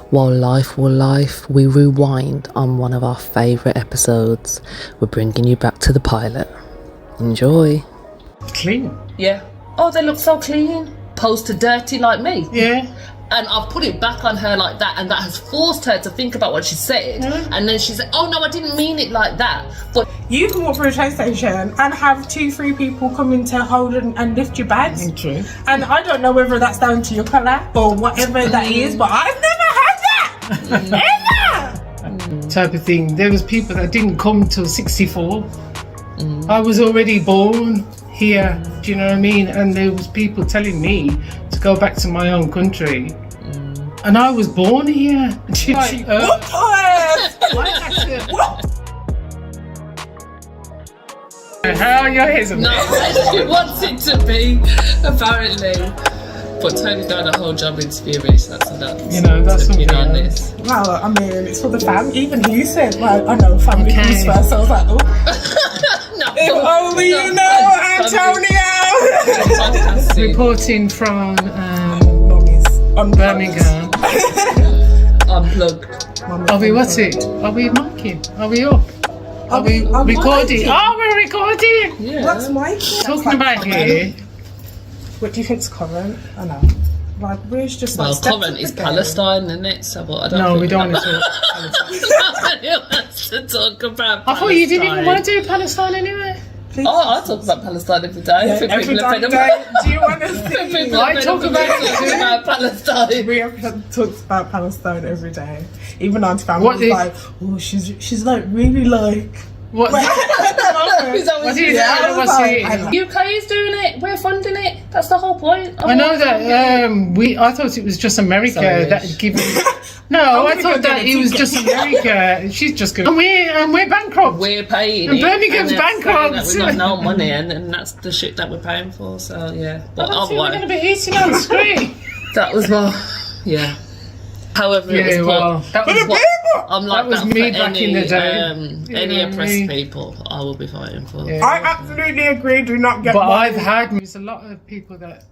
While life will life, we rewind on one of our favourite episodes. We're bringing you back to the pilot. Enjoy. Clean. Yeah. Oh, they look so clean. Opposed to dirty like me. Yeah. And I've put it back on her like that, and that has forced her to think about what she said. And then she said, oh no, I didn't mean it like that. But you can walk through a train station and have 2-3 people come in to hold and lift your bags. True. And I don't know whether that's down to your colour or whatever that is, but I've never had that. Ever. Type of thing. There was people that didn't come till 64. I was already born here, do you know what I mean? And there was people telling me to go back to my own country. And I was born here. How are your hairs? no, she wants it to be, apparently. But Tony done a whole job in spirit, so that's enough. You know, that's something on else. this. Well, I mean, it's for the fam. Even he said, well, I know family comes first. So I was like, oh. No. If only you know, Antonio. Reporting from On Birmingham. Unplugged. Are we what's it? Are we marking? Are we up? Are we recording? miking. Oh, we're recording! Yeah. What's my Talking about here. What do you think's current? I know. Like, where's just Well, like steps current of is the game. Palestine, isn't it? So what, I don't No, think we don't want to talk. Nobody wants to talk about Palestine. I thought you didn't even want to do Palestine anyway. Please. Oh, I talk about Palestine every day. Yeah, I think every people are damn fed up. day. Do you want to see? People I are fed talk up about of talking about Palestine. We have talked about Palestine every day. Even Auntie Family What was did- like, oh, she's like really like. What? Is that What you is said? it? What's it? UK is doing it. We're funding it. That's the whole point. I know that I thought it was just America Sorry. that had given. No, I gonna thought go that get a it was ticket. just America. She's just going. And we're bankrupt. We're paying And it. Birmingham's and they're saying bankrupt. that we've got no money, and that's the shit that we're paying for. So yeah, but I think we're going to otherwise, be eating on screen. that was my However, it Yeah, was well, put. that was What- I'm like that was that me for back in the day. Any You know what I oppressed mean? people, I will be fighting for. Yeah. I absolutely agree. Do not get. But money. I've had there's a lot of people that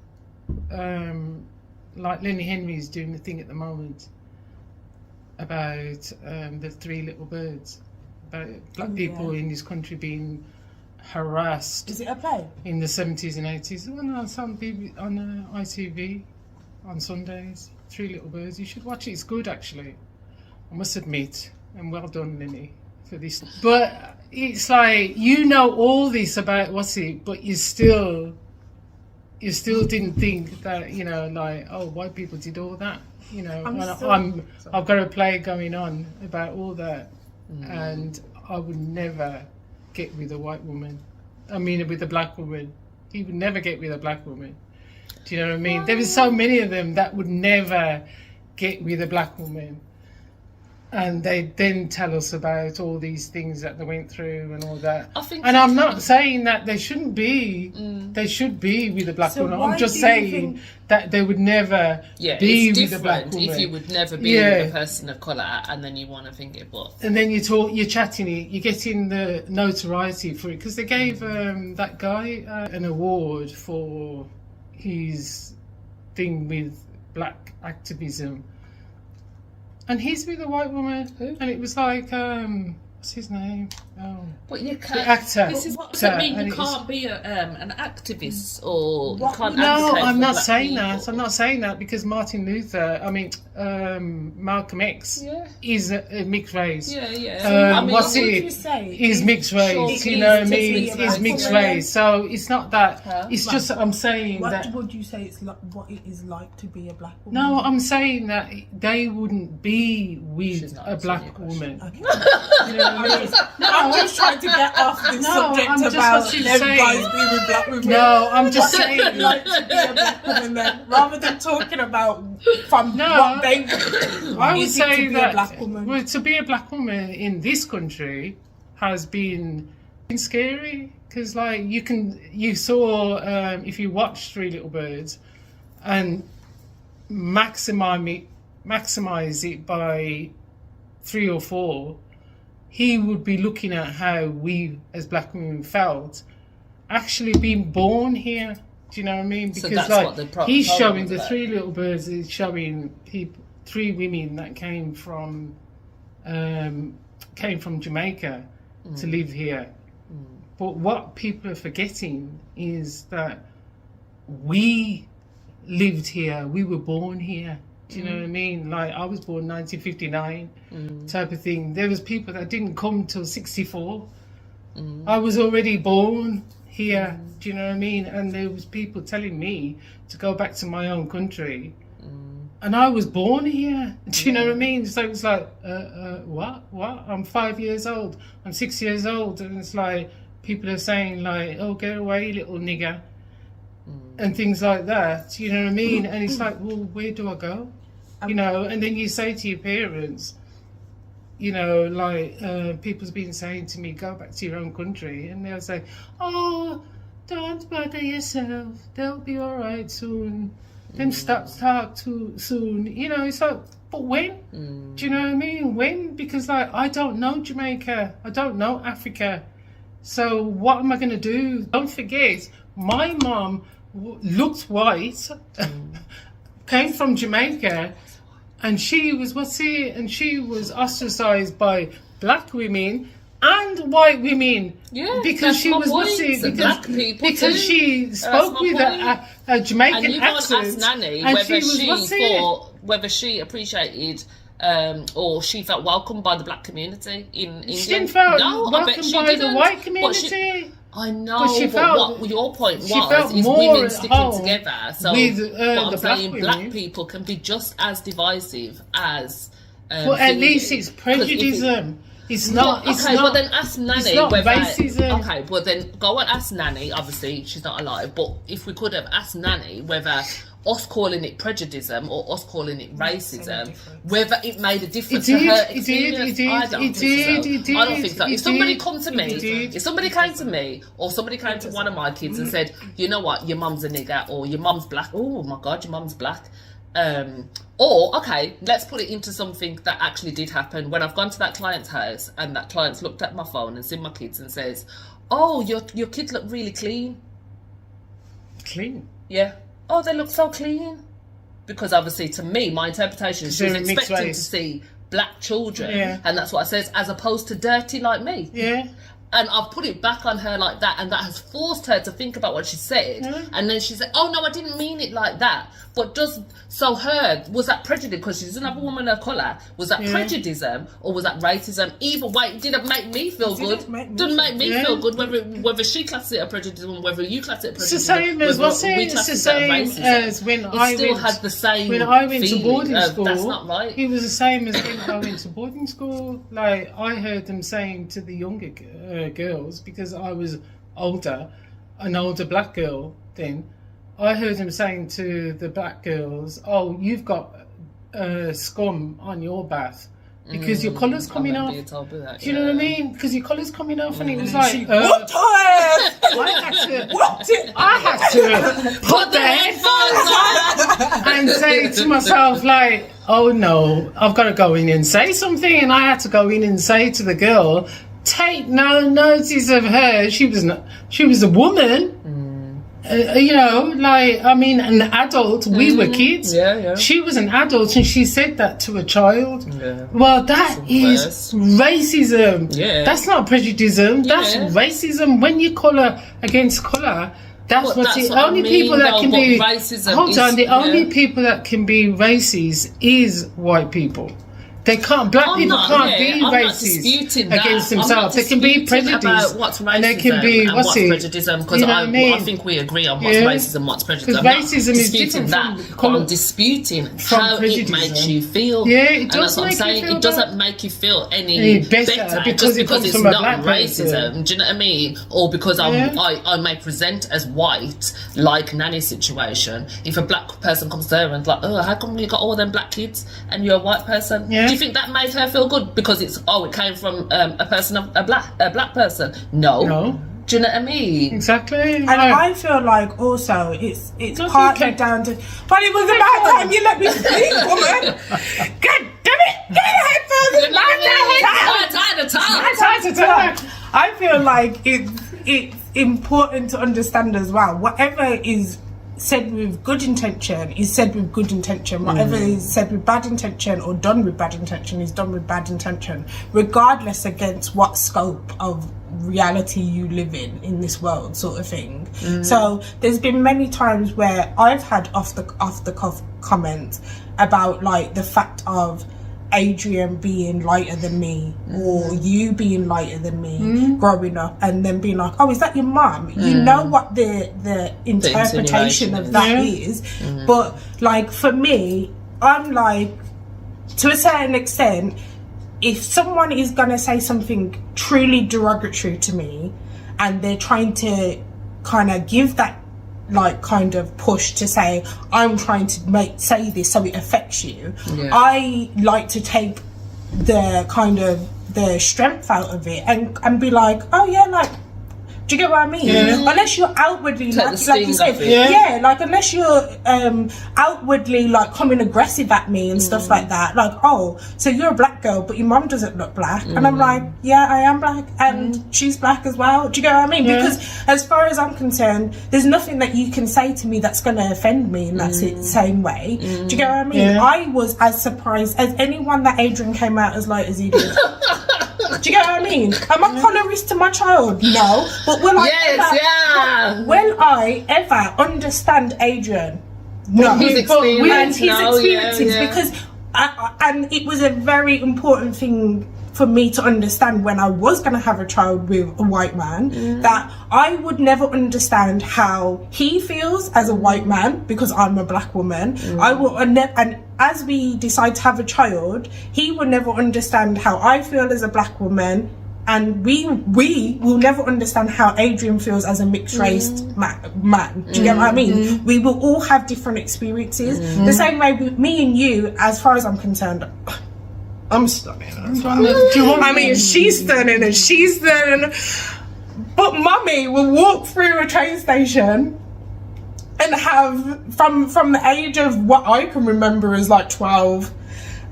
like Lenny Henry's doing the thing at the moment about the 3 little birds, about black people in this country being harassed Is it a play? in the 70s and 80s. Well, no, it's on ITV on Sundays. 3 Little Birds. You should watch it. It's good, actually. I must admit. And well done, Lenny, for this. But it's like, you know all this about what's it, but you still didn't think that, you know, like, oh, white people did all that. You know, I've got a play going on about all that, and I would never get with a white woman. I mean, with a black woman. He would never get with a black woman. Do you know what I mean? There was so many of them that would never get with a black woman. And they then tell us about all these things that they went through and all that. And I'm not saying that they shouldn't be. They should be with a black woman. I'm just saying that they would never be with a black woman. If you would never be with a person of colour, and then you want to think it, but and then you're chatting it, you're getting the notoriety for it, because they gave that guy an award for his thing with black activism. And he's with a white woman. Who? And it was like, what's his name? Oh. But you can't. The actor. This is what does it mean? You can't be an activist, or you can't. No, advocate I'm for not black saying people. that. I'm not saying that because Malcolm X is a mixed race. Yeah. What's it? Is mixed race. Sure, you know what I please, mean? just Is mixed race. So it's not that. It's just I'm saying What that. would you say it's like? What it is like to be a black woman? No, I'm saying that they wouldn't be with a black woman. Okay. You know what I mean? I'm just trying to get off the subject I'm just about what you're them saying. guys being with black women. No, I'm just What would saying. it like to be a black woman then, rather than talking about from what they. I would is it say to be a that black woman? well, to be a black woman in this country has been scary, because like you saw if you watched 3 Little Birds and maximize it by 3 or 4, he would be looking at how we as black women felt actually being born here. Do you know what I mean? Because So that's like what the he's program showing was the about. 3 Little Birds is showing people 3 women that came from Jamaica to live here. But what people are forgetting is that we lived here. We were born here. Do you know what I mean? Like, I was born 1959 type of thing. There was people that didn't come till 64. I was already born here. Do you know what I mean? And there was people telling me to go back to my own country. And I was born here. Do you know what I mean? So it was like, what? I'm 5 years old. I'm 6 years old. And it's like, people are saying like, oh, get away, little nigger. And things like that. You know what I mean? And it's like, well, where do I go? You know, and then you say to your parents, you know, like, people's been saying to me, go back to your own country. And they'll say, oh, don't bother yourself. They'll be all right soon. Them stop talk too soon. You know, it's like, but when? Do you know what I mean? When? Because, like, I don't know Jamaica. I don't know Africa. So what am I going to do? Don't forget, my mom looked white, came from Jamaica, and she was, and she was ostracized by black women and white women. Yeah, because she was black people because too. She spoke with a Jamaican and you accent. can't ask Nanny and whether she appreciated or she felt welcomed by the black community in England. She didn't feel welcomed by the white community. I know, but what your point was is women sticking together. So with, what I'm saying, black women. people can be just as divisive as. Well, at least it's Predjudism. It's not. It's okay, not, well then ask Nanny. It's not racism. Okay, well then go and ask Nanny. Obviously, she's not alive, but if we could have asked Nanny whether us calling it prejudicism or us calling it racism, whether it made a difference to her experience. I don't think so. I don't think so. If somebody come to me, if somebody came to me, or somebody came to one of my kids and said, you know what, your mum's a nigger, or your mum's black. Oh my God, your mum's black. Or, okay, let's put it into something that actually did happen. When I've gone to that client's house and that client's looked at my phone and seen my kids and says, oh, your kids look really clean. Clean? Yeah. Oh, they look so clean. Because obviously, to me, my interpretation is she was expecting to see black children. Yeah. And that's what I says, as opposed to dirty like me. Yeah. And I've put it back on her like that, and that has forced her to think about what she said. And then she said, oh no, I didn't mean it like that. But was that prejudice? Because she's another woman of colour. Was that prejudicism or was that racism? Either way, it didn't make me feel good. Didn't make me feel good, whether she classed it as prejudice, whether you classed it as prejudice. It's the same as what's it? It's the same as when I went to boarding school. That's not right. It was the same as when I went to boarding school. Like, I heard them saying to the younger girls, because I was an older black girl then, I heard them saying to the black girls, oh, you've got scum on your bath because your colour's coming off. Do you know what I mean? Because your colour's coming off. And it was like, I had to put the headphones on and say to myself, like, oh no, I've got to go in and say something. And I had to go in and say to the girl, take no notice of her. She was a woman. You know, like, I mean, an adult. We were kids. Yeah. She was an adult, and she said that to a child. Yeah. Well, that is racism. Yeah. That's not prejudice. That's racism. When you colour against colour, that's the only people that can be. Hold on, the only people that can be racist is white people. They can't. Black people can't be racist against themselves. They can be prejudiced. What's racism and they can be what's prejudice? Because I think we agree on what's racism, what's prejudice. I'm racism not is disputing different that, but I'm disputing how it makes you feel. Yeah, it does. And that's what I'm saying. It doesn't make you feel any better because it's not racism. Do you know what I mean? Or because I may present as white, like Nanny's situation. If a black person comes to her and is like, oh, how come you got all them black kids and you're a white person? Yeah. Do you think that made her feel good because it came from a black person? No. Do you know what I mean? Exactly. And I feel like also it's partly down to. But it was about time you let me speak, woman. God damn it! Give me the headphones. Time to talk. I feel like it's important to understand as well. Whatever is said with good intention is said with good intention. Whatever is said with bad intention or done with bad intention is done with bad intention, regardless against what scope of reality you live in this world, sort of thing. So there's been many times where I've had off the cuff comments about like the fact of Adrian being lighter than me or you being lighter than me growing up, and then being like, oh, is that your mum? You know what the interpretation of that is. But like for me, I'm like, to a certain extent, if someone is gonna say something truly derogatory to me and they're trying to kind of give that like kind of push to say I'm trying to say this so it affects you, I like to take the kind of the strength out of it and be like, oh yeah, like, do you get what I mean? Unless you're outwardly like you said, like unless you're outwardly like coming aggressive at me and stuff like that, like, oh, so you're a black girl but your mum doesn't look black, and I'm like, yeah, I am black and she's black as well. Do you get what I mean? Because as far as I'm concerned, there's nothing that you can say to me that's going to offend me in that same way. Do you get what I mean? I was as surprised as anyone that Adrian came out as light as he did. Do you get what I mean? Am I colorist to my child? No. But will I ever understand Adrian? No. His experience, because and it was a very important thing for me to understand when I was going to have a child with a white man, that I would never understand how he feels as a white man because I'm a black woman. I will and as we decide to have a child, he will never understand how I feel as a black woman, and we will never understand how Adrian feels as a mixed race man. Do you get what I mean? We will all have different experiences. The same way with me and you, as far as I'm concerned, I'm stunning. I mean, she's stunning and she's stunning. But mummy will walk through a train station and have, from the age of what I can remember as like 12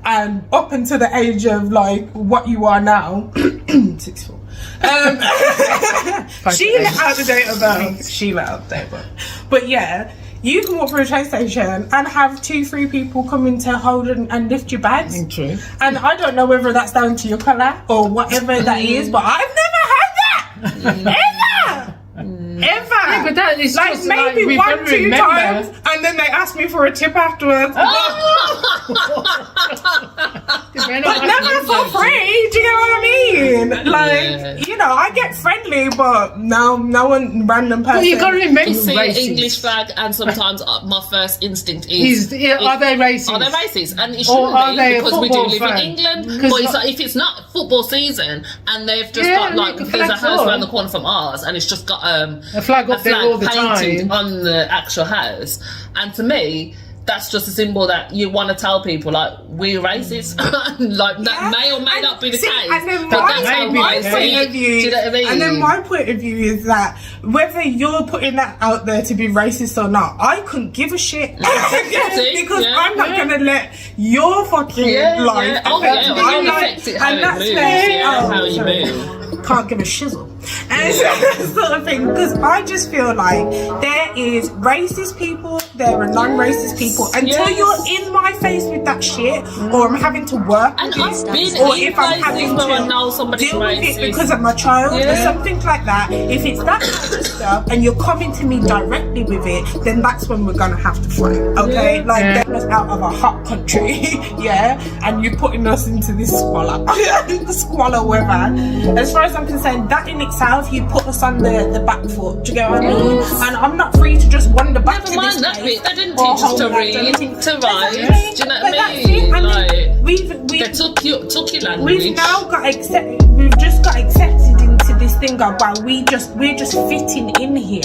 and up until the age of like what you are now, 6'4". She let out the date of birth. She let out the date of birth. But yeah, you can walk through a train station and have 2-3 people come in to hold and lift your bags. True. And I don't know whether that's down to your colour or whatever that is, but I've never had that. Ever. Yeah, but that is like just maybe like, 1-2 times, and then they ask me for a tip afterwards. But never for free. Do you know what I mean? Like, you know, I get friendly, but no one random person. Well, you got to remember, you see an English flag, and sometimes my first instinct is, are they racist? Are they racist? And it shouldn't be, because we do live in England. But it's like, if it's not football season and they've just got like, there's a house around the corner from ours, and it's just got a flag up there all the painted time on the actual house, and to me, that's just a symbol that you want to tell people, like, we're racist. Like, that may or may not be the case, and then but that's how I see it. Do you know what I mean? And then my point of view is that whether you're putting that out there to be racist or not, I couldn't give a shit. Because I'm not going to let your fucking life affect me. I'm affect it how you move. Can't give a shizzle. And sort of thing, because I just feel like there is racist people, there are non-racist people. Until you're in my face with that shit, or I'm having to work with it, or if I'm having to deal with it because of my child or something like that, if it's that kind of stuff and you're coming to me directly with it, then that's when we're gonna have to fight. Okay, like getting us out of a hot country, and you're putting us into this squalor weather. As far as I'm concerned, that in itself, you put us on the back foot. Do you get what I mean? And I'm not free to just wander back to this that place. Bit. They didn't teach us to read, to write. Do you know what I mean? Like, they took your language. We've now got we've just got accepted into this thing of, well, we're just fitting in here.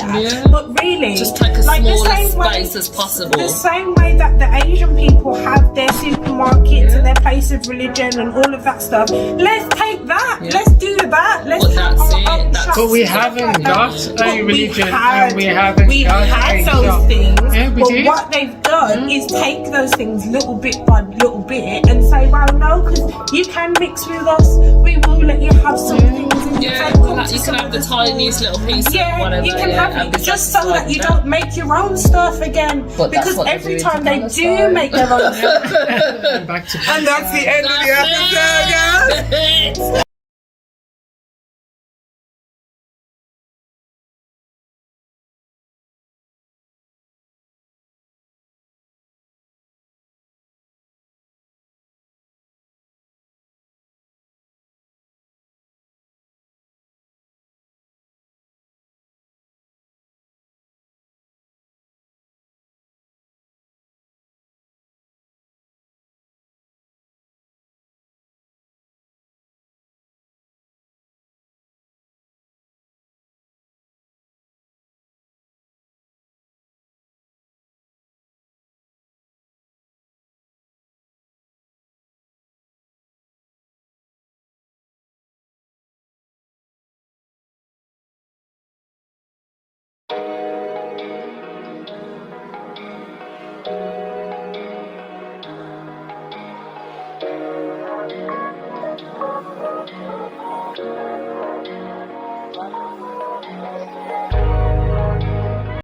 But really, just take a like smallest space as possible. The same way that the Asian people have their supermarkets and their place of religion and all of that stuff. Let's take that. Let's do that. Let's have our own shops. But we haven't got a religion, and we haven't got a those shop. things. But what they've done is take those things little bit by little bit and say, well, no, because you can mix with us. We will let you have some things in Yeah, you can have the tiniest little piece of whatever. You can have it just so that you don't make your own stuff again. But because every time they do make their own stuff. And that's the end of the episode, guys.